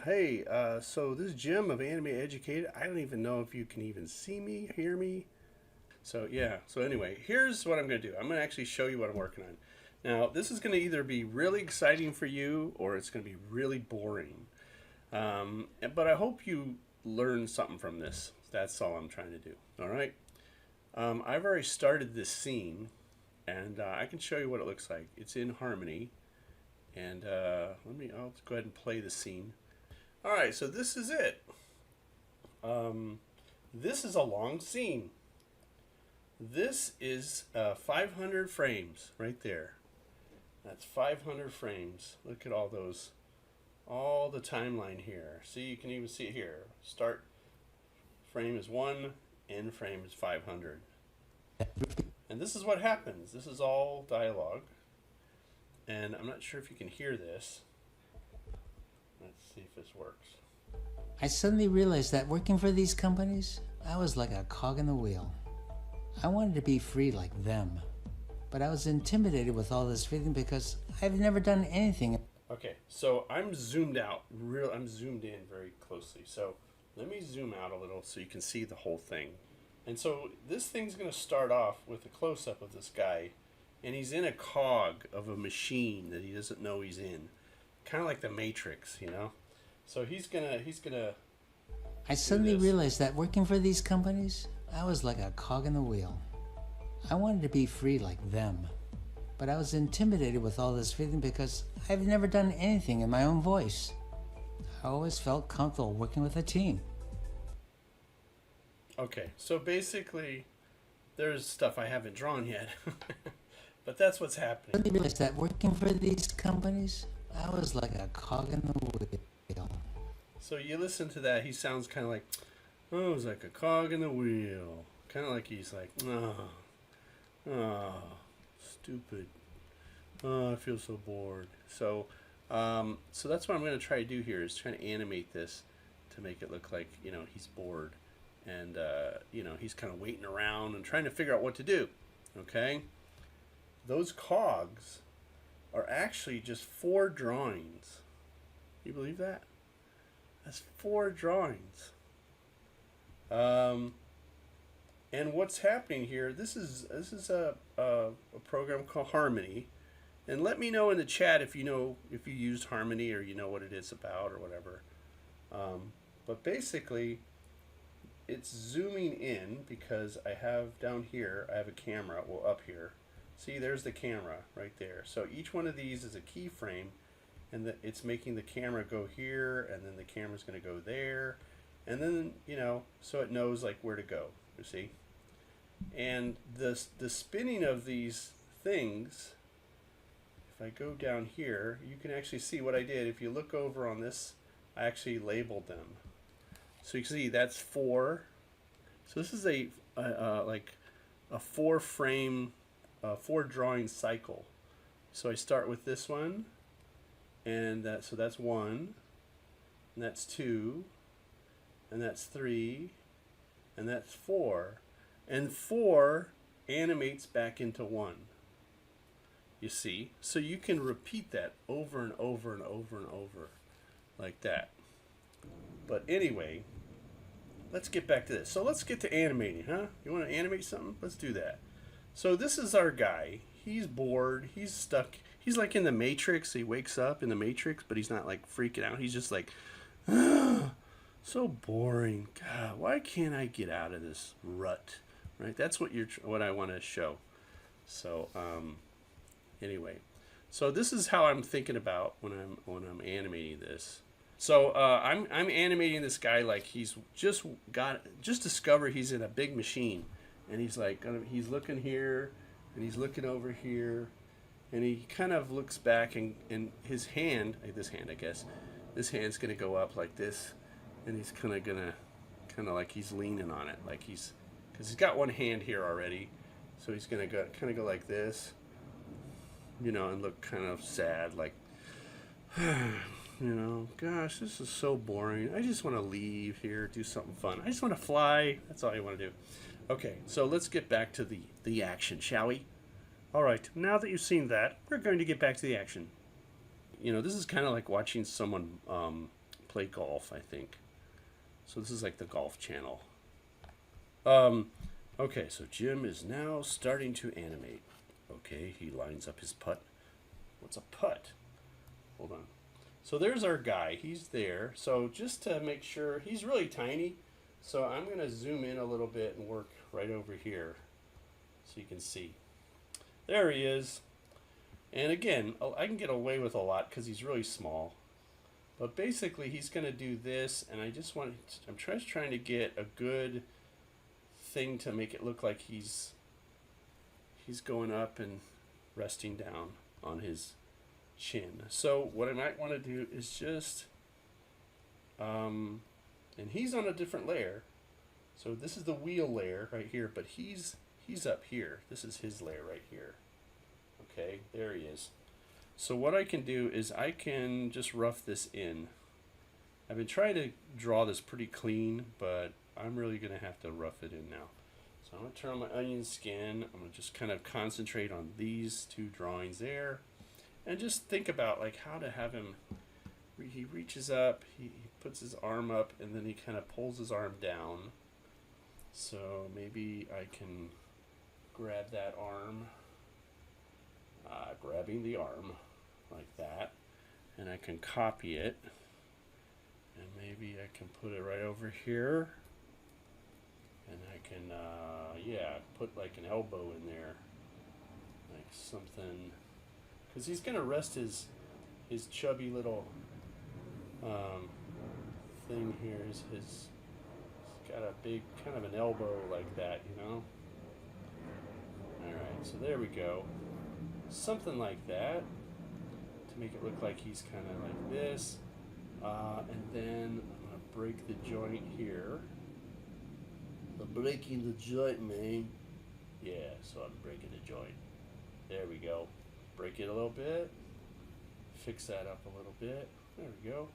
Hey, so this is Jim of Animateducated. I don't even know if you can even see me, hear me. So anyway, here's what I'm going to do. I'm going to actually show you what I'm working on. Now, this is going to either be really exciting for you or it's going to be really boring. But I hope you learn something from this. That's all I'm trying to do. All right. I've already started this scene, and I can show you what it looks like. It's in Harmony, and I'll go ahead and play the scene. All right, so this is it. This is a long scene. This is 500 frames right there. That's 500 frames. Look at all those, all the timeline here. See, you can even see it here. Start frame is 1, end frame is 500. And this is what happens. This is all dialogue. And I'm not sure if you can hear this. Let's see if this works. I suddenly realized that working for these companies, I was like a cog in the wheel. I wanted to be free like them, but I was intimidated with all this feeling because I've never done anything. Okay, so I'm zoomed out. I'm zoomed in very closely. So let me zoom out a little so you can see the whole thing. And so this thing's going to start off with a close-up of this guy, and he's in a cog of a machine that he doesn't know he's in. Kind of like the Matrix, you know? So he's gonna I suddenly realized that working for these companies, I was like a cog in the wheel. I wanted to be free like them, but I was intimidated with all this feeling because I've never done anything in my own voice. I always felt comfortable working with a team. Okay, so basically there's stuff I haven't drawn yet. But that's what's happening. I suddenly realized that working for these companies, I was like a cog in the wheel. So you listen to that, he sounds kind of like, oh, it's like a cog in the wheel. Kind of like he's like, oh, stupid. Oh, I feel so bored. So that's what I'm going to try to do here is try to animate this to make it look like, you know, he's bored. And, you know, he's kind of waiting around and trying to figure out what to do. Okay? Those cogs are actually just 4 drawings. You believe that? That's 4 drawings. And what's happening here? This is a program called Harmony, and let me know in the chat if you used Harmony or you know what it is about or whatever. But basically, it's zooming in because I have down here I have a camera. Well, up here. See, there's the camera right there. So each one of these is a keyframe, and it's making the camera go here, and then the camera's going to go there, and then, you know, so it knows like where to go, you see. And the spinning of these things, if I go down here, you can actually see what I did. If you look over on this, I actually labeled them. So you can see that's 4. So this is like a 4 frame 4 drawing cycle. So I start with this one, and so that's 1, and that's 2, and that's 3, and that's 4, and 4 animates back into 1. You see? So you can repeat that over and over and over and over like that. But anyway, let's get back to this. So let's get to animating, huh? You want to animate something? Let's do that. So this is our guy. He's bored. He's stuck. He's like in the Matrix. He wakes up in the Matrix, but he's not like freaking out. He's just like, so boring. God, why can't I get out of this rut? Right? That's what I want to show. So anyway, so this is how I'm thinking about when I'm animating this. So I'm animating this guy like he's just discovered he's in a big machine. And he's like, he's looking here, and he's looking over here, and he kind of looks back, and his hand, this hand, I guess, this hand's gonna go up like this, and he's kind of like he's leaning on it, like because he's got one hand here already, so he's gonna go like this, you know, and look kind of sad, like, you know, gosh, this is so boring. I just want to leave here, do something fun. I just want to fly. That's all I want to do. Okay, so let's get back to the action, shall we? All right, now that you've seen that, we're going to get back to the action. You know, this is kind of like watching someone play golf, I think. So this is like the golf channel. Okay, so Jim is now starting to animate. Okay, he lines up his putt. What's a putt? Hold on. So there's our guy. He's there. So just to make sure, he's really tiny. So I'm going to zoom in a little bit and work right over here so you can see. There he is. And again, I can get away with a lot because he's really small. But basically, he's going to do this, and I'm just trying to get a good thing to make it look like he's going up and resting down on his chin. So what I might want to do is just, and he's on a different layer. So this is the wheel layer right here, but he's up here. This is his layer right here. Okay, there he is. So what I can do is I can just rough this in. I've been trying to draw this pretty clean, but I'm really going to have to rough it in now. So I'm going to turn on my onion skin. I'm going to just kind of concentrate on these two drawings there. And just think about like how to have him, he reaches up, he puts his arm up, and then he kind of pulls his arm down. So maybe I can grab that arm. Grabbing the arm like that, and I can copy it, and maybe I can put it right over here, and I can put like an elbow in there, like something, because he's gonna rest his chubby little thing here. He's got a big kind of an elbow like that, you know. Alright, so there we go. Something like that to make it look like he's kind of like this, and then I'm gonna break the joint here. I'm breaking the joint, man. Yeah, so I'm breaking the joint. There we go. Break it a little bit. Fix that up a little bit. There we go.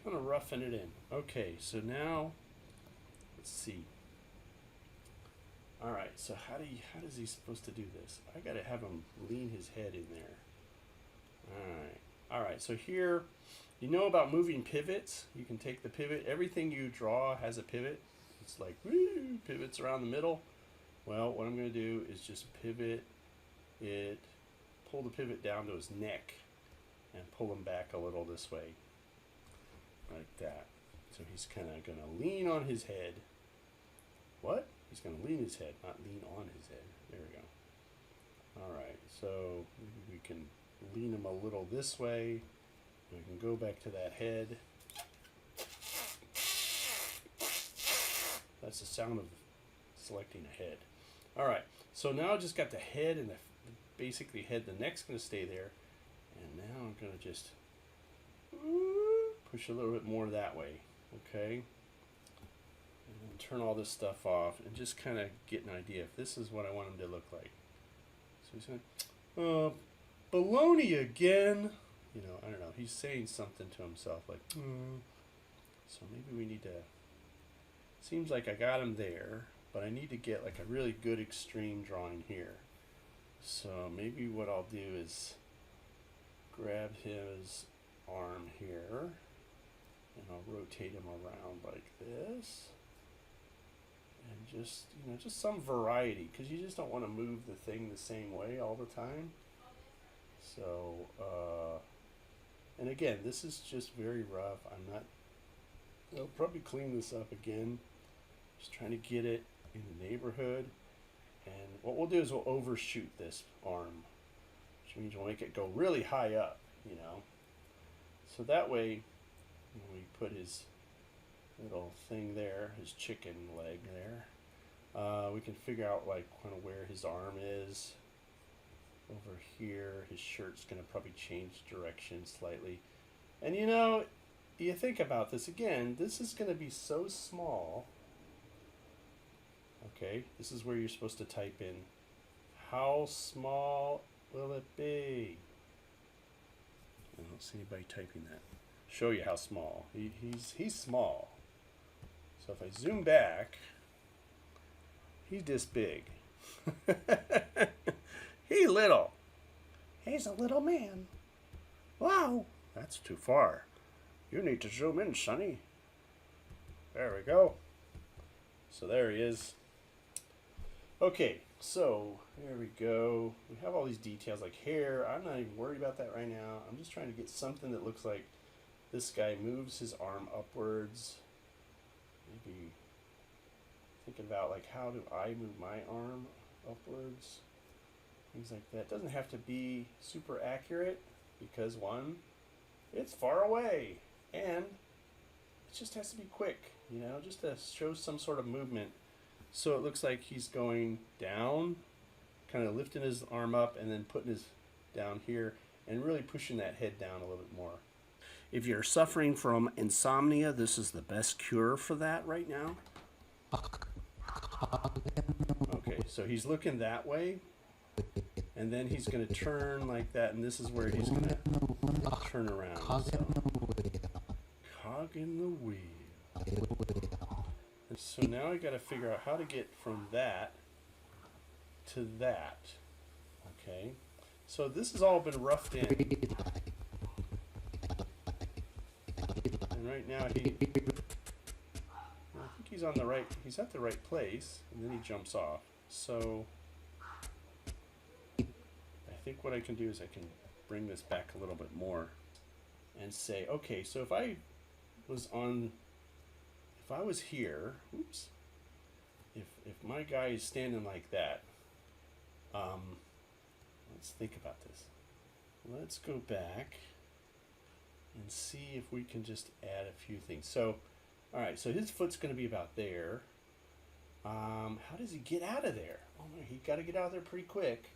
Kind of roughing it in. Okay, so now let's see. All right, so how is he supposed to do this? I gotta have him lean his head in there. All right. So here, you know about moving pivots. You can take the pivot. Everything you draw has a pivot. It's like woo, pivots around the middle. Well, what I'm gonna do is just pivot it, pull the pivot down to his neck, and pull him back a little this way, like that. So he's kind of gonna lean on his head. What? He's going to lean his head, not lean on his head. There we go. All right, so we can lean him a little this way. We can go back to that head. That's the sound of selecting a head. All right, so now I just got the head and basically head. The neck's going to stay there. And now I'm going to just push a little bit more that way, okay? And then turn all this stuff off and just kind of get an idea if this is what I want him to look like. So he's going, baloney again. You know, I don't know. He's saying something to himself like, So maybe we need to, seems like I got him there, but I need to get like a really good extreme drawing here. So maybe what I'll do is grab his arm here and I'll rotate him around like this. And just, you know, just some variety, because you just don't want to move the thing the same way all the time. So, and again, this is just very rough. I'll probably clean this up again. Just trying to get it in the neighborhood. And what we'll do is we'll overshoot this arm, which means we'll make it go really high up, you know. So that way, when we put his little thing there, his chicken leg there, we can figure out like kind of where his arm is. Over here, his shirt's going to probably change direction slightly. And you know, you think about this again, this is going to be so small. Okay, this is where you're supposed to type in, how small will it be? I don't see anybody typing that. Show you how small. He's small. So if I zoom back, he's this big. He's little. He's a little man. Wow, that's too far. You need to zoom in, Sonny. There we go. So there he is. Okay, so there we go. We have all these details like hair. I'm not even worried about that right now. I'm just trying to get something that looks like this guy moves his arm upwards. Maybe thinking about like how do I move my arm upwards? Things like that. Doesn't have to be super accurate because one, it's far away, and it just has to be quick, you know, just to show some sort of movement. So it looks like he's going down, kind of lifting his arm up and then putting his down here and really pushing that head down a little bit more. If you're suffering from insomnia, this is the best cure for that right now. Okay, so he's looking that way, and then he's going to turn like that, and this is where he's going to turn around. So, cog in the wheel. And so now I got to figure out how to get from that to that. Okay, so this has all been roughed in, and right now I think he's on the right. He's at the right place, and then he jumps off. So I think what I can do is I can bring this back a little bit more and say, okay, so if I was here, oops, if my guy is standing like that, let's think about this. Let's go back and see if we can just add a few things. So, all right, so his foot's going to be about there. How does he get out of there? Oh my, he got to get out of there pretty quick.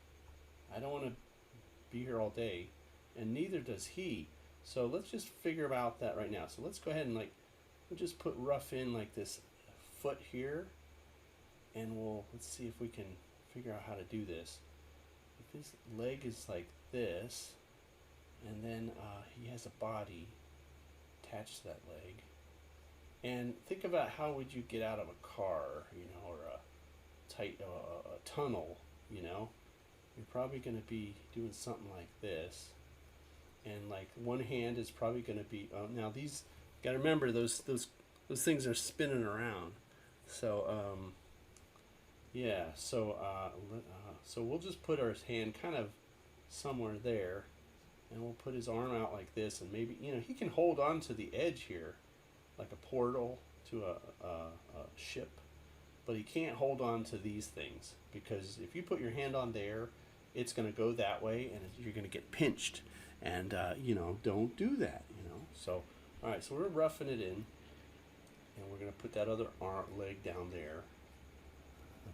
I don't want to be here all day, and neither does he. So let's just figure out that right now. So let's go ahead and we'll just put rough in like this foot here, and let's see if we can figure out how to do this. If his leg is like this, and then he has a body attached to that leg, and think about how would you get out of a car, you know, or a tunnel, you know. You're probably going to be doing something like this, and like one hand is probably going to be now these, got to remember those things are spinning around. So yeah, so so we'll just put our hand kind of somewhere there, and we'll put his arm out like this, and maybe, you know, he can hold on to the edge here like a portal to a ship, but he can't hold on to these things, because if you put your hand on there, it's going to go that way, and you're going to get pinched, and you know, don't do that, you know. So all right, so we're roughing it in, and we're going to put that other leg down there.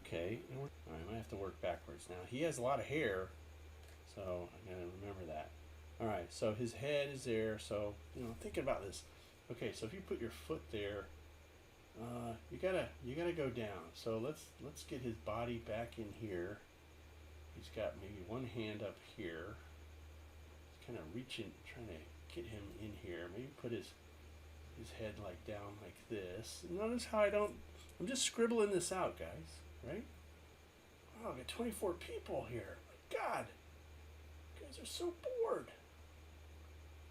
Okay, and all right, I might have to work backwards now. He has a lot of hair, so I gotta remember that. All right, so his head is there. So, you know, thinking about this. Okay, so if you put your foot there, you gotta go down. So let's get his body back in here. He's got maybe one hand up here. He's kind of reaching, trying to get him in here. Maybe put his head like down like this. Notice how I'm just scribbling this out, guys. Right? Oh, I got 24 people here. My God, you guys are so bored.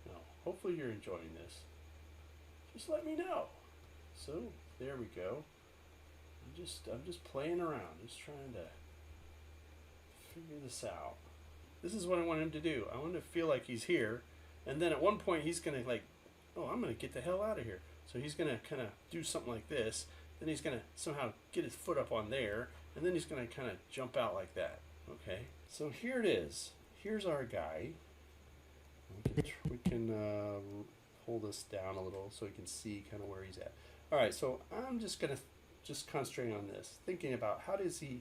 No, hopefully you're enjoying this. Just let me know. So there we go. I'm just playing around, just trying to figure this out. This is what I want him to do. I want him to feel like he's here, and then at one point he's gonna I'm gonna get the hell out of here. So he's gonna kind of do something like this. Then he's going to somehow get his foot up on there, and then he's going to kind of jump out like that. Okay, so here it is. Here's our guy. We can hold this down a little so we can see kind of where he's at. All right, so I'm just going to concentrate on this, thinking about how does he.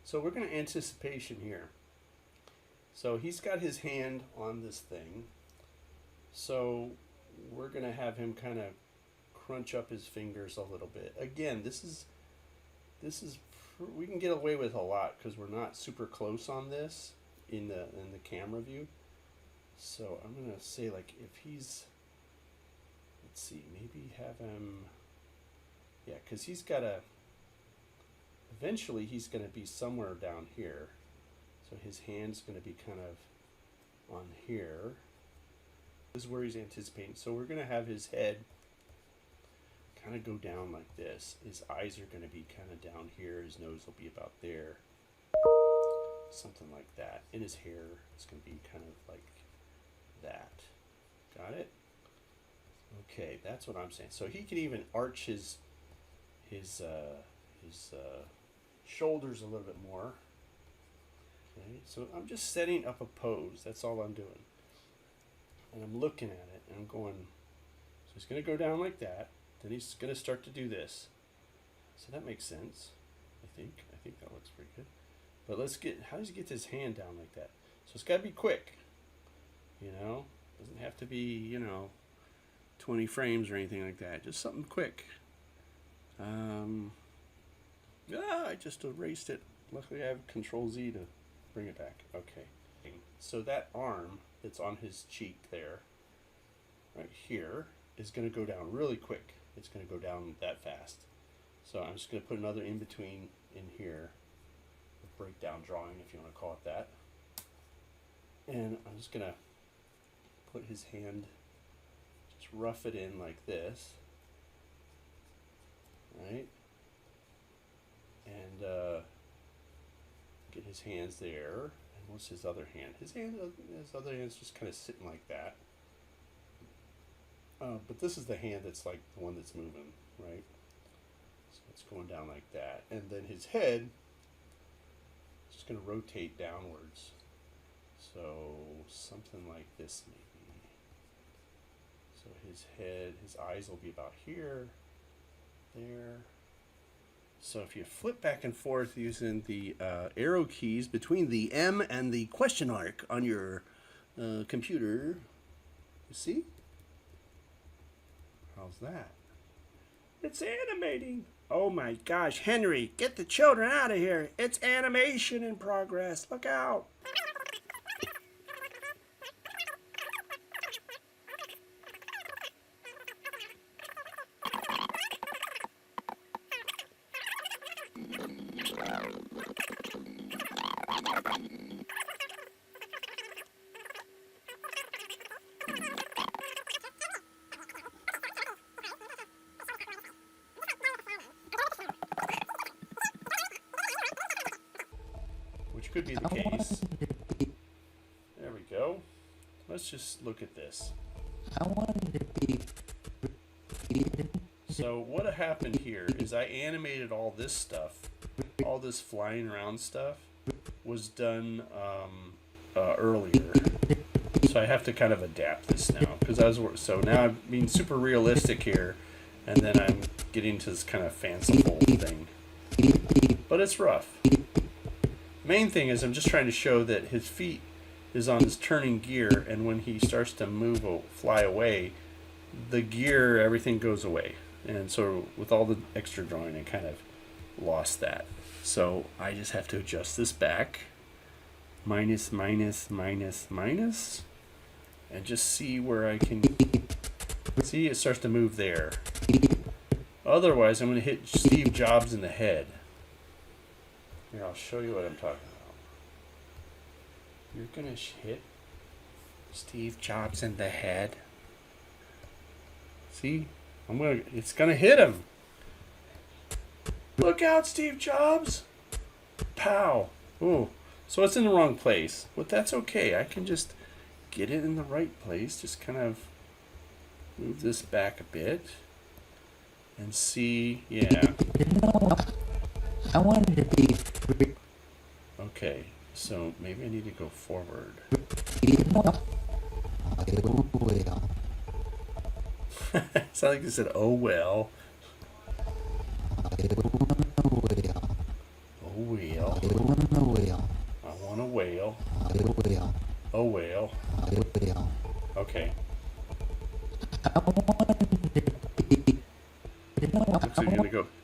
So we're going to anticipation here. So he's got his hand on this thing. So we're going to have him kind of crunch up his fingers a little bit. Again, this is we can get away with a lot because we're not super close on this in the camera view. So I'm gonna say, like, if he's, let's see, maybe have him, yeah, because he's gotta, eventually he's gonna be somewhere down here. So his hand's gonna be kind of on here. This is where he's anticipating. So we're going to have his head kind of go down like this. His eyes are going to be kind of down here. His nose will be about there. Something like that. And his hair is going to be kind of like that. Got it? Okay, that's what I'm saying. So he can even arch his shoulders a little bit more. Okay, so I'm just setting up a pose. That's all I'm doing. And I'm looking at it and I'm going, so he's going to go down like that. Then he's going to start to do this. So that makes sense, I think. I think that looks pretty good. But let's get, how does he get his hand down like that? So it's got to be quick, you know? Doesn't have to be, you know, 20 frames or anything like that. Just something quick. I just erased it. Luckily I have Control Z to bring it back. Okay. So that arm that's on his cheek there, right here, is going to go down really quick. It's going to go down that fast. So I'm just going to put another in between in here. A breakdown drawing, if you want to call it that. And I'm just going to put his hand, just rough it in like this. Right? And get his hands there. And what's his other hand? His other hand's just kind of sitting like that. But this is the hand that's like the one that's moving, right? So it's going down like that. And then his head is just going to rotate downwards. So something like this maybe. So his head, his eyes will be about here, there. So if you flip back and forth using the arrow keys between the M and the question mark on your computer, you see? How's that? It's animating. Oh my gosh, Henry, get the children out of here. It's animation in progress. Look out. Which could be the case. There we go. Let's just look at this. I wanted to be So what happened here is I animated all this stuff, all this flying around stuff was done earlier. So I have to kind of adapt this now because so now I'm being super realistic here, and then I'm getting to this kind of fanciful thing. But it's rough. Main thing is I'm just trying to show that his feet is on this turning gear, and when he starts to move or fly away, the gear, everything goes away. And so with all the extra drawing, I kind of lost that. So I just have to adjust this back, minus, minus, minus, minus, and just see where I can see it starts to move there. Otherwise, I'm going to hit Steve Jobs in the head. Here, I'll show you what I'm talking about. You're going to hit Steve Jobs in the head. See? It's going to hit him. Look out, Steve Jobs. Pow. Ooh. So it's in the wrong place. But that's okay. I can just get it in the right place. Just kind of move this back a bit. And see. Yeah. I wanted to be free. Okay. So maybe I need to go forward. Sound like you said, oh well. Oh well. I want a whale. Oh whale. Okay.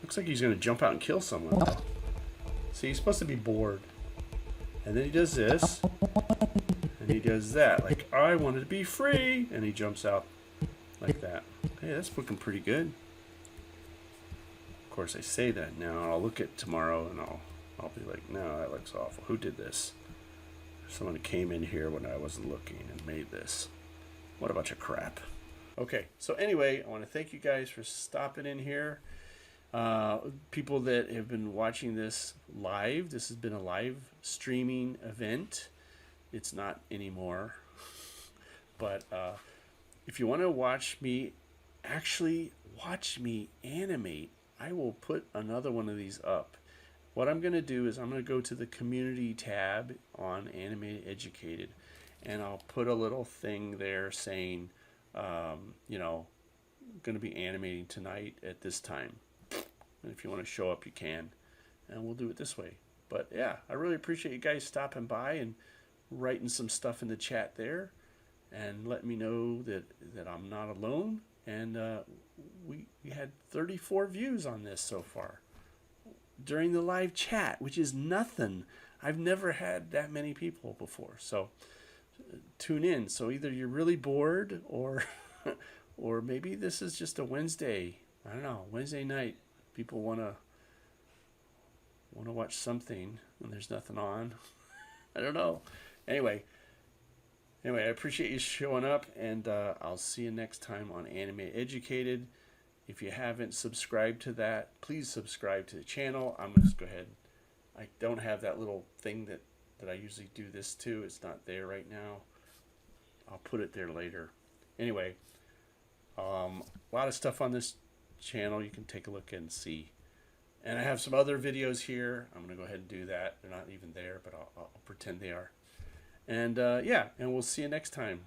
Looks like he's gonna jump out and kill someone. See, he's supposed to be bored. And then he does this. And he does that. Like, I wanted to be free. And he jumps out like that. Hey, that's looking pretty good. Of course, I say that now. I'll look at tomorrow and I'll be like, no, that looks awful. Who did this? Someone came in here when I wasn't looking and made this. What a bunch of crap. Okay, so anyway, I want to thank you guys for stopping in here. People that have been watching this live, this has been a live streaming event. It's not anymore. But if you want to watch me, actually watch me animate, I will put another one of these up. What I'm going to do is I'm going to go to the community tab on Animateducated, and I'll put a little thing there saying, you know, going to be animating tonight at this time. And if you want to show up, you can. And we'll do it this way. But yeah, I really appreciate you guys stopping by and writing some stuff in the chat there and letting me know that I'm not alone. And we had 34 views on this so far during the live chat, which is nothing. I've never had that many people before. So tune in. So either you're really bored or or maybe this is just a Wednesday. I don't know, Wednesday night. People want to watch something and there's nothing on. I don't know. Anyway, I appreciate you showing up, and I'll see you next time on Animateducated. If you haven't subscribed to that, please subscribe to the channel. I'm going to go ahead. I don't have that little thing that I usually do this to. It's not there right now. I'll put it there later. Anyway, a lot of stuff on this channel you can take a look and see. And I have some other videos here. I'm going to go ahead and do that. They're not even there, but I'll pretend they are. And yeah, and we'll see you next time.